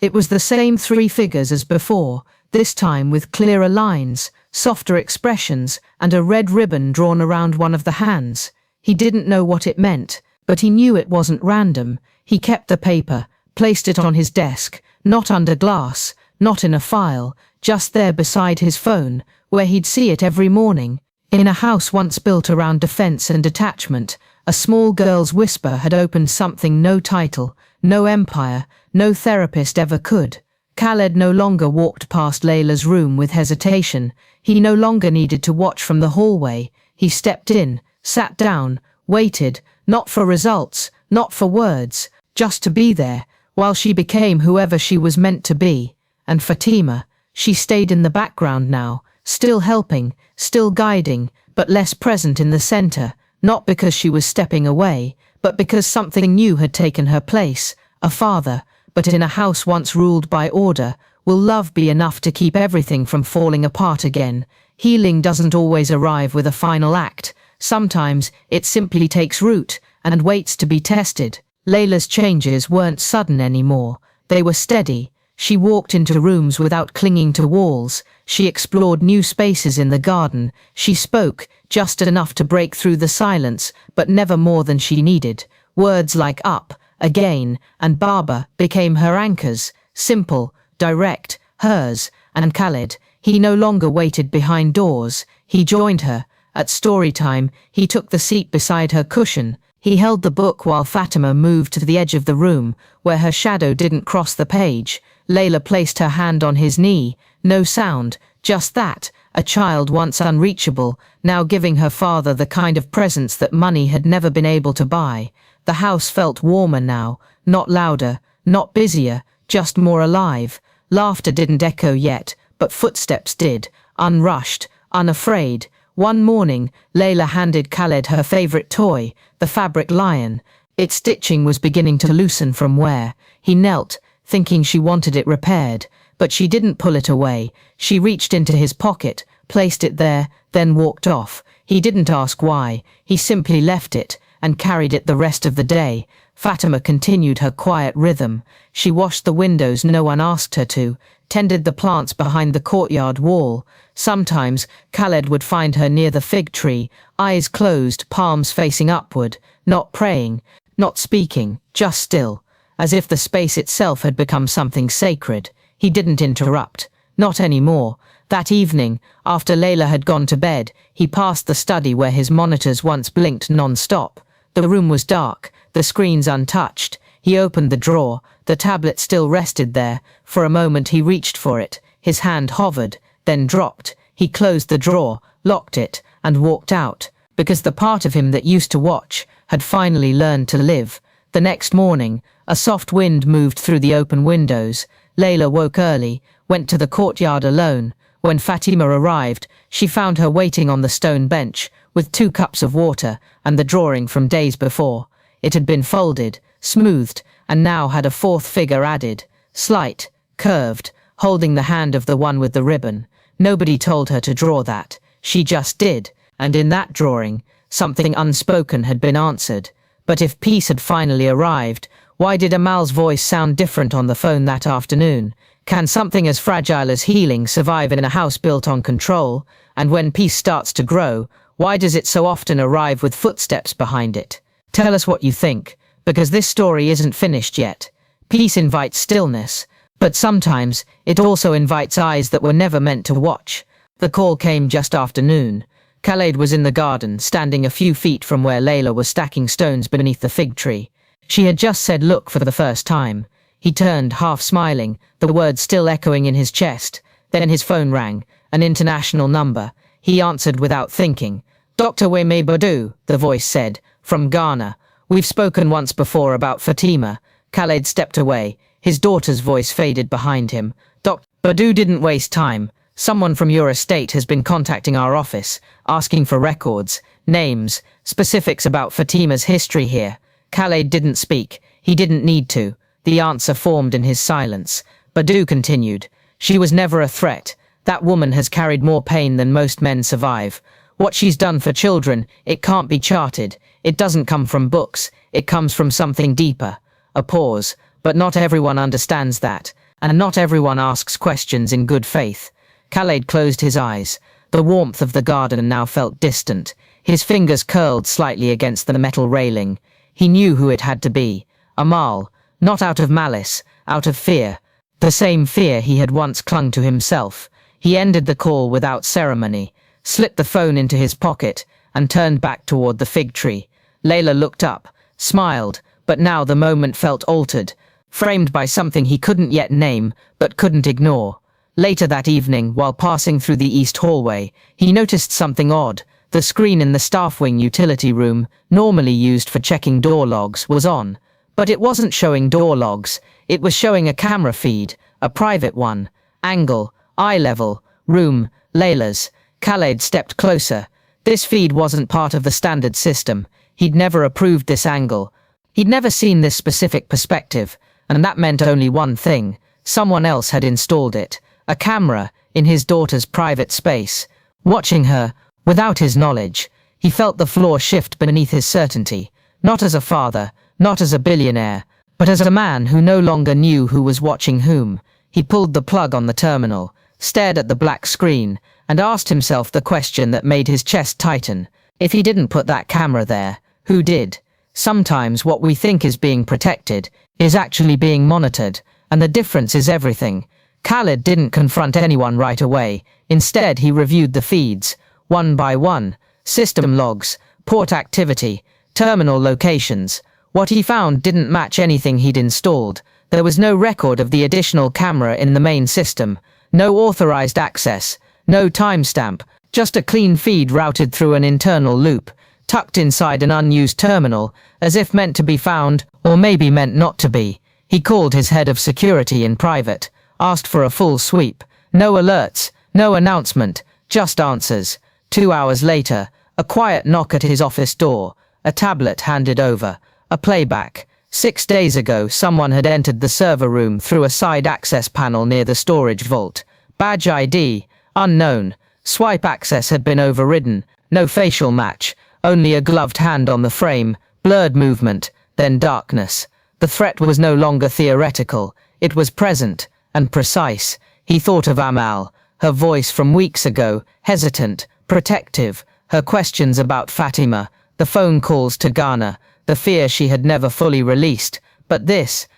It was the same 3 figures as before, this time with clearer lines, softer expressions, and a red ribbon drawn around one of the hands. He didn't know what it meant, but he knew it wasn't random. He kept the paper, placed it on his desk, not under glass, not in a file, just there beside his phone, where he'd see it every morning. In a house once built around defense and detachment, a small girl's whisper had opened something no title, no empire, no therapist ever could. Khalid no longer walked past Layla's room with hesitation. He no longer needed to watch from the hallway. He stepped in, sat down, waited, not for results, not for words, just to be there, while she became whoever she was meant to be. And Fatima, she stayed in the background now, still helping, still guiding, but less present in the center, not because she was stepping away, but because something new had taken her place. A father, but in a house once ruled by order. Will love be enough to keep everything from falling apart again? Healing doesn't always arrive with a final act. Sometimes it simply takes root and waits to be tested. Layla's changes weren't sudden anymore. They were steady. She walked into rooms without clinging to walls. She explored new spaces in the garden. She spoke, just enough to break through the silence, but never more than she needed. Words like up, again, and Baba became her anchors, simple, direct, hers. And Khaled, he no longer waited behind doors. He joined her. At story time, he took the seat beside her cushion. He held the book while Fatima moved to the edge of the room, where her shadow didn't cross the page. Layla placed her hand on his knee. No sound, just that, a child once unreachable, now giving her father the kind of presence that money had never been able to buy. The house felt warmer now, not louder, not busier, just more alive. Laughter didn't echo yet, but footsteps did, unrushed, unafraid. One morning, Layla handed Khaled her favorite toy, the fabric lion. Its stitching was beginning to loosen from wear. He knelt, thinking she wanted it repaired, but she didn't pull it away. She reached into his pocket, placed it there, then walked off. He didn't ask why. He simply left it and carried it the rest of the day. Fatima continued her quiet rhythm. She washed the windows no one asked her to, tended the plants behind the courtyard wall. Sometimes Khaled would find her near the fig tree, eyes closed, palms facing upward, not praying, not speaking, just still, as if the space itself had become something sacred. He didn't interrupt, not anymore. That evening, after Layla had gone to bed, he passed the study where his monitors once blinked non-stop. The room was dark, the screens untouched. He opened the drawer. The tablet still rested there. For a moment he reached for it. His hand hovered, then dropped. He closed the drawer, locked it, and walked out, because the part of him that used to watch had finally learned to live. The next morning, a soft wind moved through the open windows. Layla woke early, went to the courtyard alone. When Fatima arrived, she found her waiting on the stone bench, with 2 cups of water and the drawing from days before. It had been folded, smoothed, and now had a 4th figure added, slight, curved, holding the hand of the one with the ribbon. Nobody told her to draw that. She just did, and in that drawing, something unspoken had been answered. But if peace had finally arrived, why did Amal's voice sound different on the phone that afternoon? Can something as fragile as healing survive in a house built on control? And when peace starts to grow, why does it so often arrive with footsteps behind it? Tell us what you think, because this story isn't finished yet. Peace invites stillness, but sometimes it also invites eyes that were never meant to watch. The call came just after noon. Khaled was in the garden, standing a few feet from where Layla was stacking stones beneath the fig tree. She had just said look for the first time. He turned, half smiling, the words still echoing in his chest. Then his phone rang, an international number. He answered without thinking. Dr. Weme Badu, the voice said, from Ghana. We've spoken once before about Fatima. Khaled stepped away. His daughter's voice faded behind him. Dr. Badu didn't waste time. Someone from your estate has been contacting our office, asking for records, names, specifics about Fatima's history here. Khaled didn't speak. He didn't need to. The answer formed in his silence. Badu continued. She was never a threat. That woman has carried more pain than most men survive. What she's done for children, it can't be charted. It doesn't come from books. It comes from something deeper. A pause. But not everyone understands that. And not everyone asks questions in good faith. Khaled closed his eyes. The warmth of the garden now felt distant. His fingers curled slightly against the metal railing. He knew who it had to be. Amal. Not out of malice, out of fear. The same fear he had once clung to himself. He ended the call without ceremony, slipped the phone into his pocket, and turned back toward the fig tree. Layla looked up, smiled, but now the moment felt altered, framed by something he couldn't yet name, but couldn't ignore. Later that evening, while passing through the east hallway, he noticed something odd. The screen in the staff wing utility room, normally used for checking door logs, was on. But it wasn't showing door logs. It was showing a camera feed, a private one. Angle, eye level, room, Layla's. Khaled stepped closer. This feed wasn't part of the standard system. He'd never approved this angle. He'd never seen this specific perspective, and that meant only one thing. Someone else had installed it. A camera in his daughter's private space. Watching her, without his knowledge, he felt the floor shift beneath his certainty. Not as a father, not as a billionaire, but as a man who no longer knew who was watching whom. He pulled the plug on the terminal, stared at the black screen, and asked himself the question that made his chest tighten. If he didn't put that camera there, who did? Sometimes what we think is being protected is actually being monitored, and the difference is everything. Khaled didn't confront anyone right away. Instead, he reviewed the feeds, one by one. System logs, port activity, terminal locations. What he found didn't match anything he'd installed. There was no record of the additional camera in the main system, no authorized access, no timestamp, just a clean feed routed through an internal loop, tucked inside an unused terminal, as if meant to be found, or maybe meant not to be. He called his head of security in private, asked for a full sweep. No alerts, no announcement, just answers. 2 hours later, a quiet knock at his office door, a tablet handed over, a playback. 6 days ago, someone had entered the server room through a side access panel near the storage vault. Badge ID, unknown. Swipe access had been overridden. No facial match, only a gloved hand on the frame, blurred movement, then darkness. The threat was no longer theoretical. It was present and precise. He thought of Amal, her voice from weeks ago, hesitant, protective, her questions about Fatima, the phone calls to Ghana, the fear she had never fully released. But this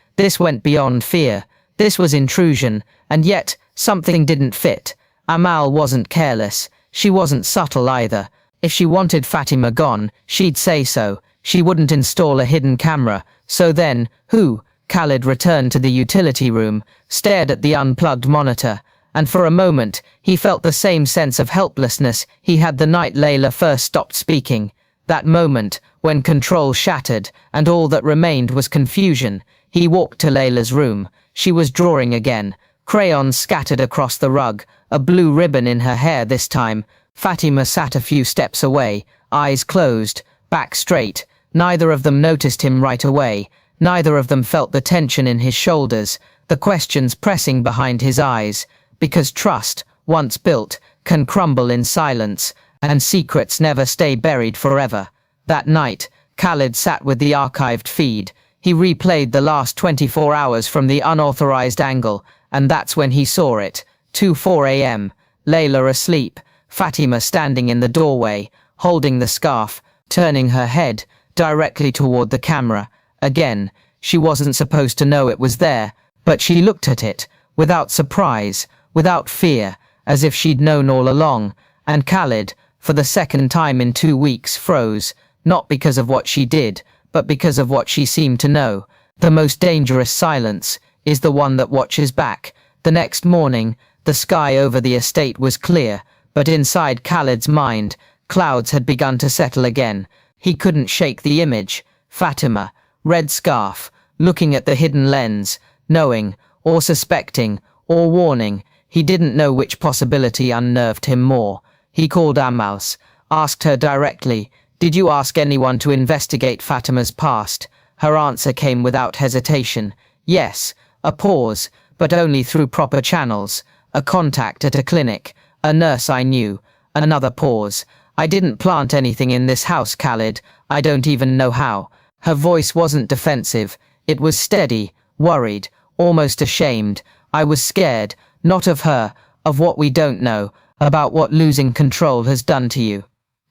went beyond fear. This was intrusion, and yet something didn't fit. Amal wasn't careless. She wasn't subtle either. If she wanted Fatima gone, she'd say so. She wouldn't install a hidden camera. So then, who? Khaled returned to the utility room, stared at the unplugged monitor, and for a moment, he felt the same sense of helplessness he had the night Layla first stopped speaking. That moment, when control shattered, and all that remained was confusion. He walked to Layla's room. She was drawing again, crayons scattered across the rug, a blue ribbon in her hair this time. Fatima sat a few steps away, eyes closed, back straight. Neither of them noticed him right away. Neither of them felt the tension in his shoulders, the questions pressing behind his eyes. Because trust, once built, can crumble in silence, and secrets never stay buried forever. That night, Khaled sat with the archived feed. He replayed the last 24 hours from the unauthorized angle, and that's when he saw it. 2:04 a.m. Layla asleep, Fatima standing in the doorway, holding the scarf, turning her head directly toward the camera. Again, she wasn't supposed to know it was there, but she looked at it, without surprise, without fear, as if she'd known all along. And Khaled, for the second time in 2 weeks, froze, not because of what she did, but because of what she seemed to know. The most dangerous silence is the one that watches back. The next morning, the sky over the estate was clear, but inside Khaled's mind, clouds had begun to settle again. He couldn't shake the image. Fatima, red scarf, looking at the hidden lens, knowing, or suspecting, or warning. He didn't know which possibility unnerved him more. He called Amal's, asked her directly, "Did you ask anyone to investigate Fatima's past?" Her answer came without hesitation. Yes. A pause, but only through proper channels. A contact at a clinic. A nurse I knew. Another pause. "I didn't plant anything in this house, Khaled. I don't even know how." Her voice wasn't defensive. It was steady, worried, almost ashamed. "I was scared, not of her, of what we don't know, about what losing control has done to you."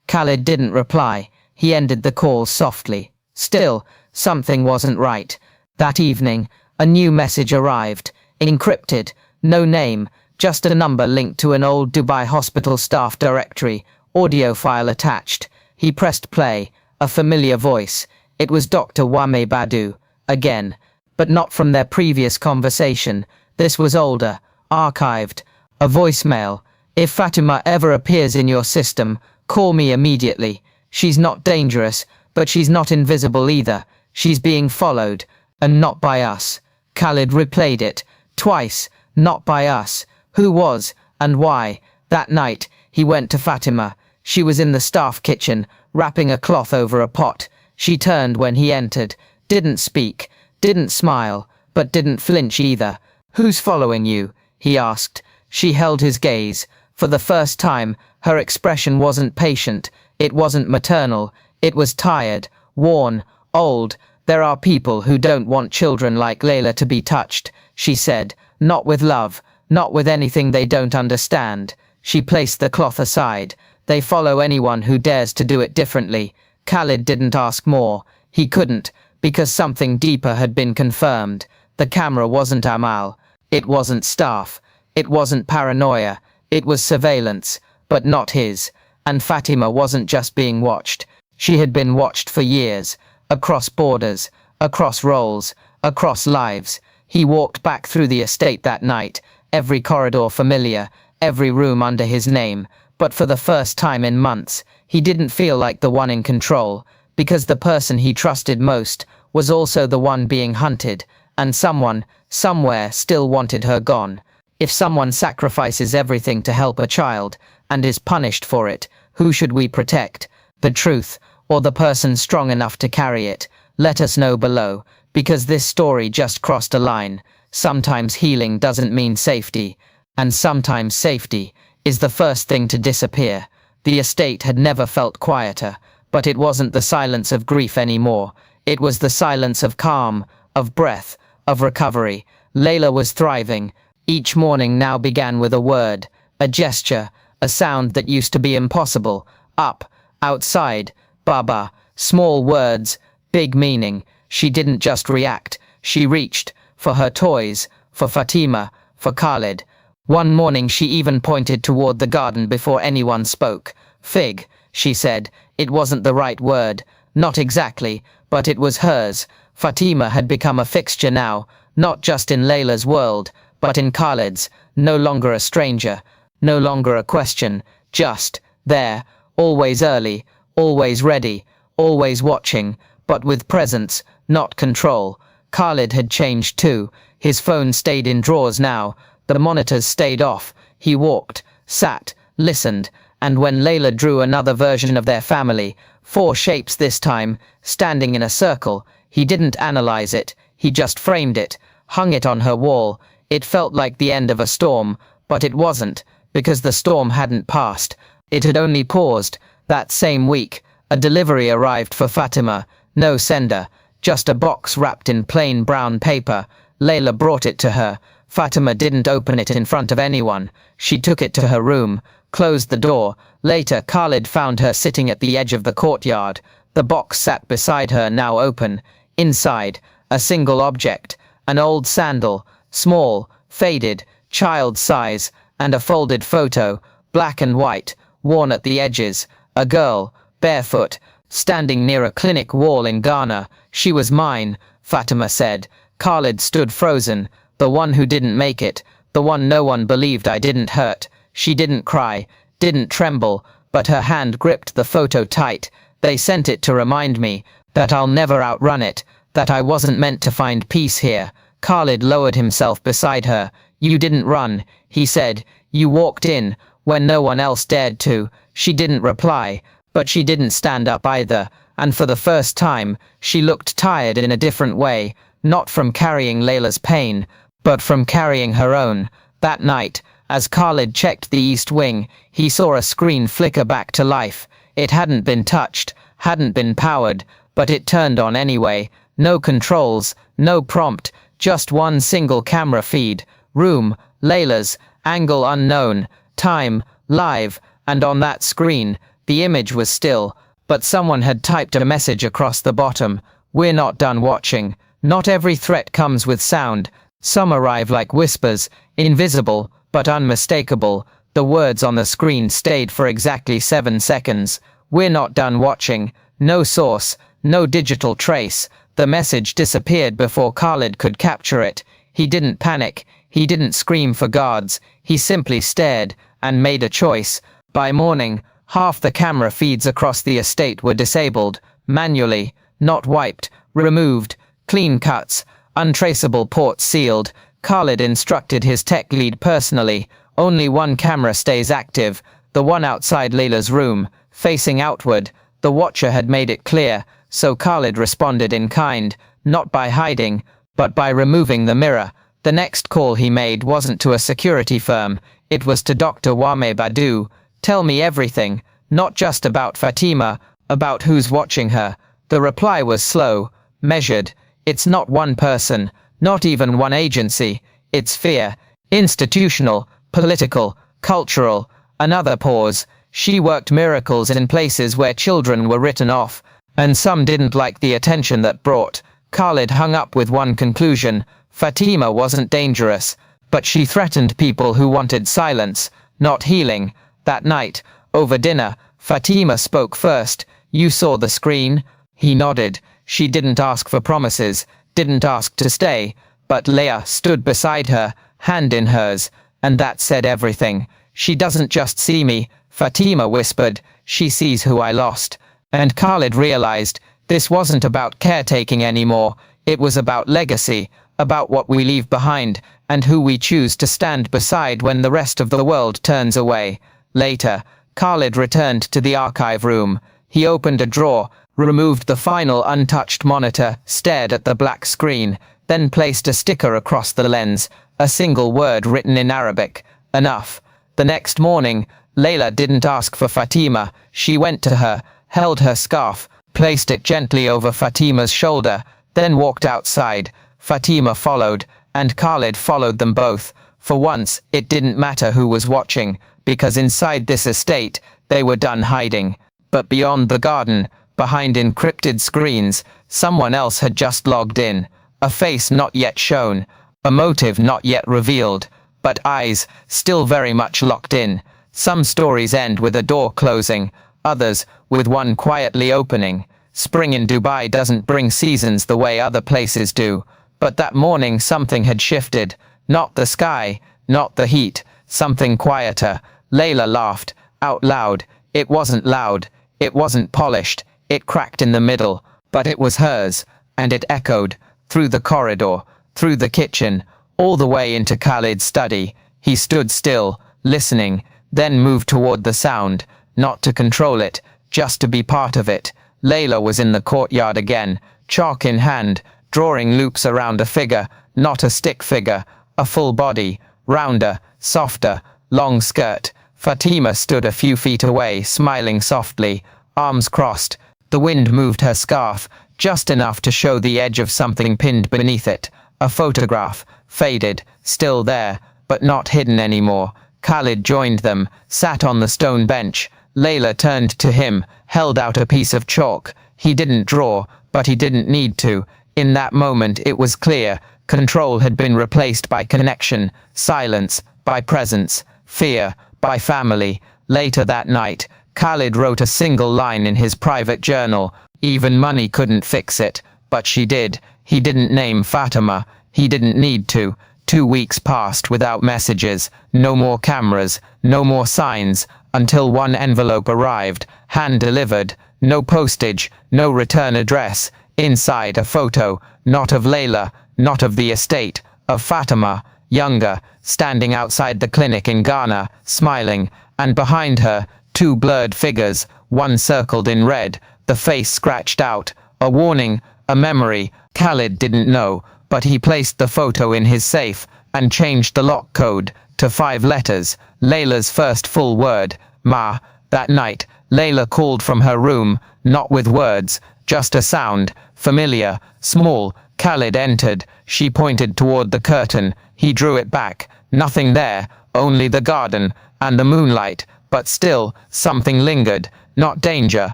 Khaled didn't reply. He ended the call softly. Still, something wasn't right. That evening, a new message arrived. Encrypted. No name, just a number linked to an old Dubai hospital staff directory. Audio file attached. He pressed play. A familiar voice. It was Dr. Wame Badu. Again. But not from their previous conversation. This was older. Archived. A voicemail. "If Fatima ever appears in your system, call me immediately. She's not dangerous, but she's not invisible either. She's being followed, and not by us. Khalid replayed it, twice, not by us. Who was, and why? That night, he went to Fatima. She was in the staff kitchen, wrapping a cloth over a pot. She turned when he entered, didn't speak, didn't smile, but didn't flinch either. Who's following you? He asked. She held his gaze. For the first time, her expression wasn't patient, it wasn't maternal, it was tired, worn, old. There are people who don't want children like Layla to be touched, she said, not with love, not with anything they don't understand. She placed the cloth aside. They follow anyone who dares to do it differently. Khalid didn't ask more. He couldn't, because something deeper had been confirmed. The camera wasn't Amal. It wasn't staff. It wasn't paranoia. It was surveillance, but not his. And Fatima wasn't just being watched. She had been watched for years, across borders, across roles, across lives. He walked back through the estate that night, every corridor familiar, every room under his name, but for the first time in months, he didn't feel like the one in control, because the person he trusted most was also the one being hunted, and someone, somewhere, still wanted her gone. If someone sacrifices everything to help a child, and is punished for it, who should we protect? The truth, or the person strong enough to carry it? Let us know below, because this story just crossed a line. Sometimes healing doesn't mean safety, and sometimes safety is the first thing to disappear. The estate had never felt quieter, but it wasn't the silence of grief anymore. It was the silence of calm, of breath, of recovery. Layla was thriving. Each morning now began with a word, a gesture, a sound that used to be impossible. Up, outside, Baba. Small words, big meaning. She didn't just react. She reached, for her toys, for Fatima, for Khalid. One morning she even pointed toward the garden before anyone spoke. Fig, she said. It wasn't the right word. Not exactly, but it was hers. Fatima had become a fixture now, not just in Layla's world, but in Khalid's. No longer a stranger, no longer a question, just there, always early, always ready, always watching, but with presence, not control. Khalid had changed too. His phone stayed in drawers now. The monitors stayed off. He walked, sat, listened, and when Layla drew another version of their family, 4 shapes this time, standing in a circle, he didn't analyze it, he just framed it, hung it on her wall. It felt like the end of a storm, but it wasn't, because the storm hadn't passed. It had only paused. That same week, a delivery arrived for Fatima. No sender, just a box wrapped in plain brown paper. Layla brought it to her. Fatima didn't open it in front of anyone. She took it to her room, closed the door. Later, Khalid found her sitting at the edge of the courtyard. The box sat beside her, now open. Inside, a single object, an old sandal, small, faded, child size, and a folded photo, black and white, worn at the edges. A girl, barefoot, standing near a clinic wall in Ghana. She was mine, Fatima said. Khalid stood frozen. The one who didn't make it, the one no one believed I didn't hurt. She didn't cry, didn't tremble, but her hand gripped the photo tight. They sent it to remind me that I'll never outrun it, that I wasn't meant to find peace here. Khalid lowered himself beside her. You didn't run, he said. You walked in, when no one else dared to. She didn't reply, but she didn't stand up either, and for the first time, she looked tired in a different way, not from carrying Layla's pain, but from carrying her own. That night, as Khalid checked the east wing, he saw a screen flicker back to life. It hadn't been touched, hadn't been powered, but it turned on anyway. No controls, no prompt, just one single camera feed. Room, Layla's, angle unknown, time, live, and on that screen, the image was still, but someone had typed a message across the bottom. We're not done watching. Not every threat comes with sound. Some arrive like whispers, invisible, but unmistakable. The words on the screen stayed for exactly 7 seconds. We're not done watching. No source, no digital trace. The message disappeared before Khalid could capture it. He didn't panic. He didn't scream for guards. He simply stared, and made a choice. By morning, half the camera feeds across the estate were disabled, manually, not wiped, removed, clean cuts, untraceable ports sealed. Khalid instructed his tech lead personally, only one camera stays active, the one outside Layla's room, facing outward. The watcher had made it clear, so Khalid responded in kind, not by hiding, but by removing the mirror. The next call he made wasn't to a security firm, it was to Dr. Wame Badu. Tell me everything, not just about Fatima, about who's watching her. The reply was slow, measured. It's not one person, not even one agency. It's fear. Institutional, political, cultural. Another pause. She worked miracles in places where children were written off, and some didn't like the attention that brought. Khalid hung up with one conclusion. Fatima wasn't dangerous, but she threatened people who wanted silence, not healing. That night, over dinner, Fatima spoke first. You saw the screen? He nodded. She didn't ask for promises, didn't ask to stay, but Leia stood beside her, hand in hers, and that said everything. She doesn't just see me, Fatima whispered, she sees who I lost. And Khalid realized, this wasn't about caretaking anymore, it was about legacy, about what we leave behind, and who we choose to stand beside when the rest of the world turns away. Later, Khalid returned to the archive room. He opened a drawer, removed the final untouched monitor, stared at the black screen, then placed a sticker across the lens, a single word written in Arabic, enough. The next morning, Layla didn't ask for Fatima. She went to her, held her scarf, placed it gently over Fatima's shoulder, then walked outside. Fatima followed, and Khalid followed them both. For once, it didn't matter who was watching, because inside this estate, they were done hiding. But beyond the garden, behind encrypted screens, someone else had just logged in. A face not yet shown, a motive not yet revealed, but eyes still very much locked in. Some stories end with a door closing, others with one quietly opening. Spring in Dubai doesn't bring seasons the way other places do, but that morning something had shifted. Not the sky, not the heat, something quieter. Layla laughed, out loud. It wasn't loud, it wasn't polished, it cracked in the middle, but it was hers, and it echoed, through the corridor, through the kitchen, all the way into Khalid's study. He stood still, listening, then moved toward the sound, not to control it, just to be part of it. Layla was in the courtyard again, chalk in hand, drawing loops around a figure, not a stick figure, a full body, rounder, softer, long skirt. Fatima stood a few feet away, smiling softly, arms crossed. The wind moved her scarf, just enough to show the edge of something pinned beneath it. A photograph, faded, still there, but not hidden anymore. Khalid joined them, sat on the stone bench. Layla turned to him, held out a piece of chalk. He didn't draw, but he didn't need to. In that moment it was clear, control had been replaced by connection, silence, by presence, fear, by family. Later that night, Khalid wrote a single line in his private journal. Even money couldn't fix it, but she did. He didn't name Fatima. He didn't need to. 2 weeks passed without messages, no more cameras, no more signs, until one envelope arrived, hand-delivered, no postage, no return address. Inside a photo, not of Layla, not of the estate, of Fatima, younger, standing outside the clinic in Ghana, smiling, and behind her, 2 blurred figures, one circled in red, the face scratched out, a warning, a memory. Khalid didn't know, but he placed the photo in his safe and changed the lock code to 5 letters, Layla's first full word, Ma. That night, Layla called from her room, not with words, just a sound, familiar, small. Khalid entered. She pointed toward the curtain. He drew it back. Nothing there, only the garden and the moonlight, but still, something lingered. Not danger,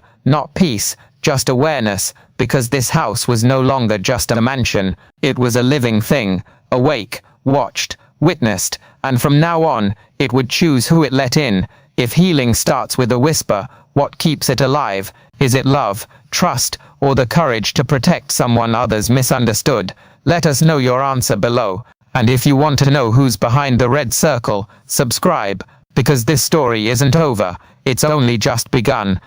not peace, just awareness, because this house was no longer just a mansion. It was a living thing, awake, watched, witnessed, and from now on, it would choose who it let in. If healing starts with a whisper, what keeps it alive? Is it love, trust, or the courage to protect someone others misunderstood? Let us know your answer below. And if you want to know who's behind the red circle, subscribe, because this story isn't over, it's only just begun.